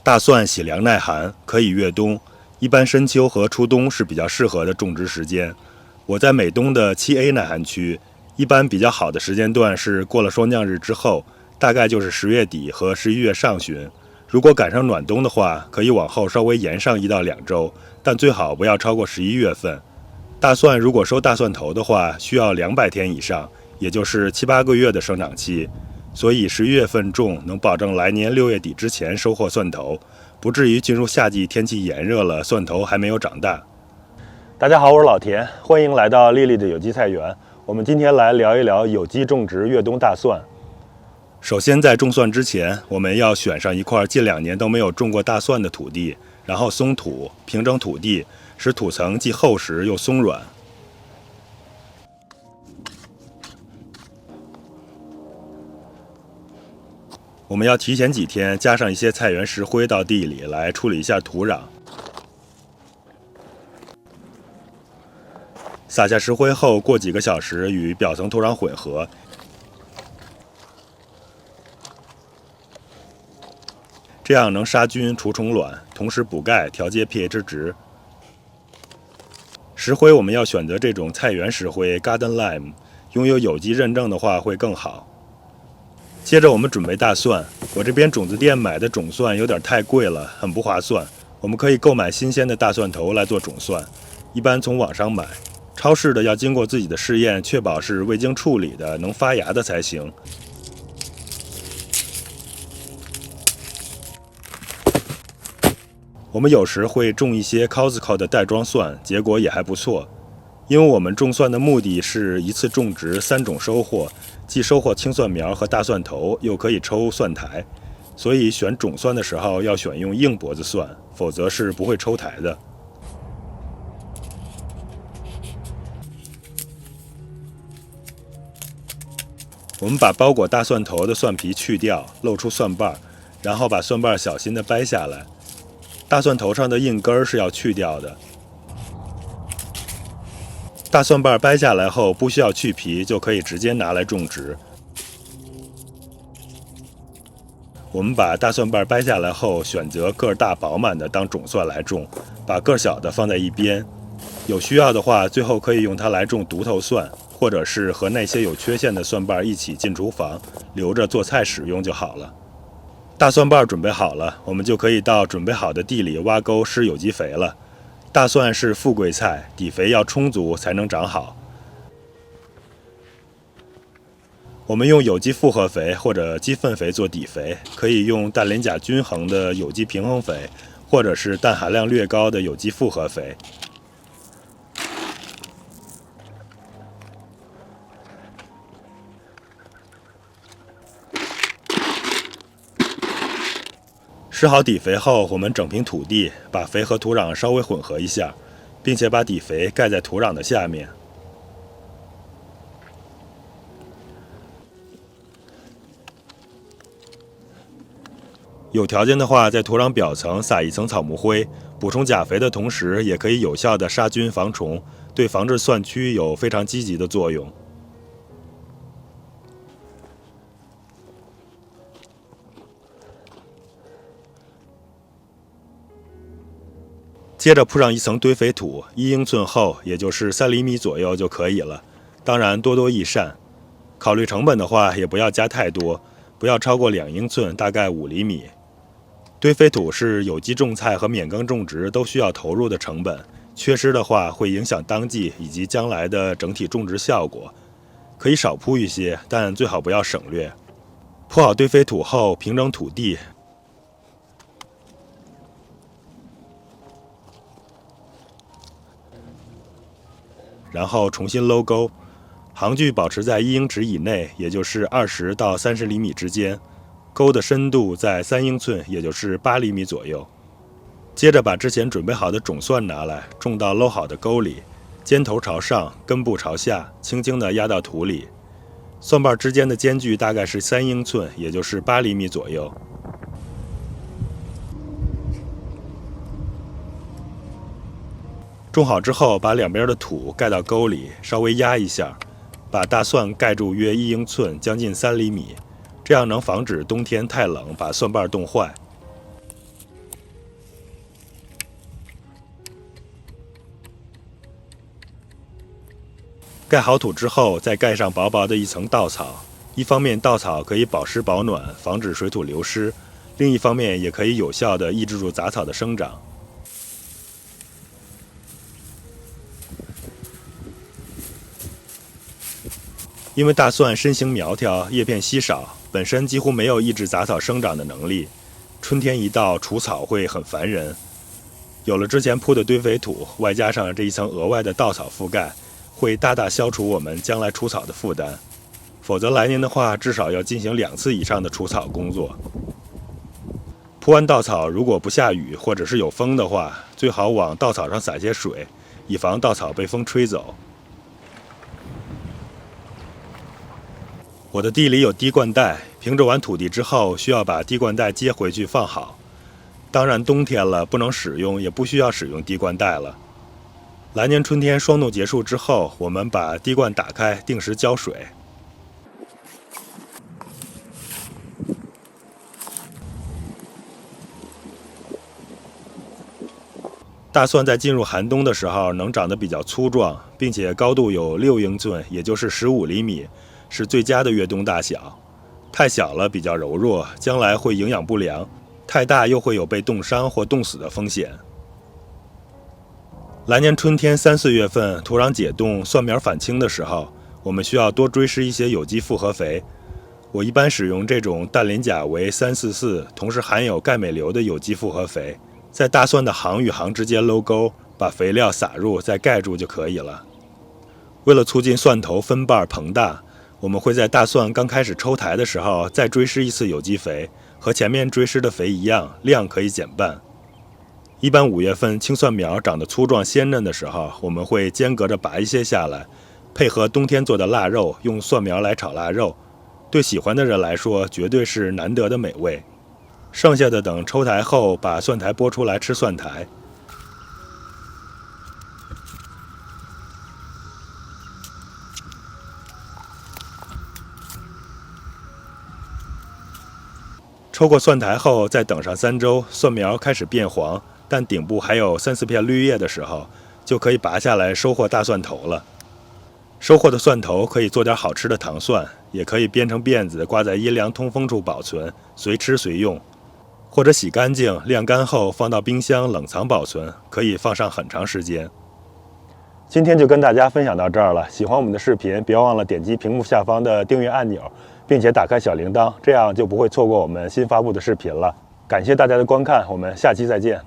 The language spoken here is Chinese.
大蒜喜凉耐寒，可以越冬，一般深秋和初冬是比较适合的种植时间。我在美东的7A 耐寒区，一般比较好的时间段是过了霜降日之后，大概就是10月底和11月上旬。如果赶上暖冬的话，可以往后稍微延上1到2周，但最好不要超过11月份。大蒜如果收大蒜头的话，需要200天以上，也就是7、8个月的生长期。所以11月份种能保证来年6月底之前收获蒜头，不至于进入夏季天气炎热了，蒜头还没有长大。大家好，我是老田，欢迎来到丽丽的有机菜园。我们今天来聊一聊有机种植越冬大蒜。首先在种蒜之前，我们要选上一块近2年都没有种过大蒜的土地，然后松土，平整土地，使土层既厚实又松软。我们要提前几天加上一些菜园石灰到地里来处理一下土壤。撒下石灰后，过几个小时与表层土壤混合，这样能杀菌除虫卵，同时补钙调节 pH 值。石灰我们要选择这种菜园石灰 Garden Lime， 拥有有机认证的话会更好。接着我们准备大蒜，我这边种子店买的种蒜有点太贵了，很不划算。我们可以购买新鲜的大蒜头来做种蒜，一般从网上买。超市的要经过自己的试验，确保是未经处理的，能发芽的才行。我们有时会种一些 Costco 的袋装蒜，结果也还不错。因为我们种蒜的目的是一次种植3种收获，既收获青蒜苗和大蒜头，又可以抽蒜苔，所以选种蒜的时候要选用硬脖子蒜，否则是不会抽苔的。我们把包裹大蒜头的蒜皮去掉，露出蒜瓣，然后把蒜瓣小心地掰下来。大蒜头上的硬根是要去掉的。大蒜瓣掰下来后不需要去皮，就可以直接拿来种植。我们把大蒜瓣掰下来后，选择个儿大饱满的当种蒜来种，把个儿小的放在一边。有需要的话，最后可以用它来种独头蒜，或者是和那些有缺陷的蒜瓣一起进厨房，留着做菜使用就好了。大蒜瓣准备好了，我们就可以到准备好的地里挖沟施有机肥了。大蒜是富贵菜，底肥要充足才能长好。我们用有机复合肥或者鸡粪肥做底肥，可以用氮磷钾均衡的有机平衡肥，或者是氮含量略高的有机复合肥。施好底肥后，我们整平土地，把肥和土壤稍微混合一下，并且把底肥盖在土壤的下面。有条件的话，在土壤表层撒一层草木灰，补充钾肥的同时，也可以有效的杀菌防虫，对防治蒜蛆有非常积极的作用。接着铺上一层堆肥土，1英寸厚，也就是3厘米左右就可以了。当然多多益善。考虑成本的话，也不要加太多，不要超过2英寸，大概5厘米。堆肥土是有机种菜和免耕种植都需要投入的成本，缺失的话会影响当季以及将来的整体种植效果。可以少铺一些，但最好不要省略。铺好堆肥土后，平整土地。然后重新搂沟，行距保持在1英尺以内，也就是20到30厘米之间。沟的深度在3英寸，也就是8厘米左右。接着把之前准备好的种蒜拿来，种到搂好的沟里，尖头朝上，根部朝下，轻轻地压到土里。蒜瓣之间的间距大概是3英寸，也就是8厘米左右。种好之后，把两边的土盖到沟里，稍微压一下，把大蒜盖住约1英寸，将近3厘米，这样能防止冬天太冷把蒜瓣冻坏。盖好土之后，再盖上薄薄的一层稻草。一方面，稻草可以保湿保暖，防止水土流失；另一方面，也可以有效地抑制住杂草的生长。因为大蒜身形苗条，叶片稀少，本身几乎没有抑制杂草生长的能力。春天一到，除草会很烦人。有了之前铺的堆肥土，外加上这一层额外的稻草覆盖，会大大消除我们将来除草的负担。否则来年的话，至少要进行2次以上的除草工作。铺完稻草，如果不下雨或者是有风的话，最好往稻草上洒些水，以防稻草被风吹走。我的地里有滴灌带，平整完土地之后，需要把滴灌带接回去放好。当然冬天了，不能使用，也不需要使用滴灌带了。来年春天霜冻结束之后，我们把滴灌打开，定时浇水。大蒜在进入寒冬的时候能长得比较粗壮，并且高度有6英寸，也就是15厘米，是最佳的越冬大小。太小了比较柔弱，将来会营养不良；太大又会有被冻伤或冻死的风险。来年春天3、4月份，土壤解冻、蒜苗返青的时候，我们需要多追施一些有机复合肥。我一般使用这种氮磷钾为344，同时含有钙镁硫的有机复合肥。在大蒜的行与行之间搂沟，把肥料撒入，再盖住就可以了。为了促进蒜头分瓣膨大，我们会在大蒜刚开始抽苔的时候再追施一次有机肥，和前面追施的肥一样，量可以减半。一般5月份青蒜苗长得粗壮鲜嫩的时候，我们会间隔着拔一些下来，配合冬天做的腊肉，用蒜苗来炒腊肉。对喜欢的人来说，绝对是难得的美味。剩下的等抽苔后，把蒜苔剥出来吃蒜苔。抽过蒜苔后，再等上3周，蒜苗开始变黄，但顶部还有3、4片绿叶的时候，就可以拔下来收获大蒜头了。收获的蒜头可以做点好吃的糖蒜，也可以编成辫子挂在阴凉通风处保存，随吃随用。或者洗干净晾干后放到冰箱冷藏保存，可以放上很长时间。今天就跟大家分享到这儿了，喜欢我们的视频别忘了点击屏幕下方的订阅按钮，并且打开小铃铛，这样就不会错过我们新发布的视频了。感谢大家的观看，我们下期再见。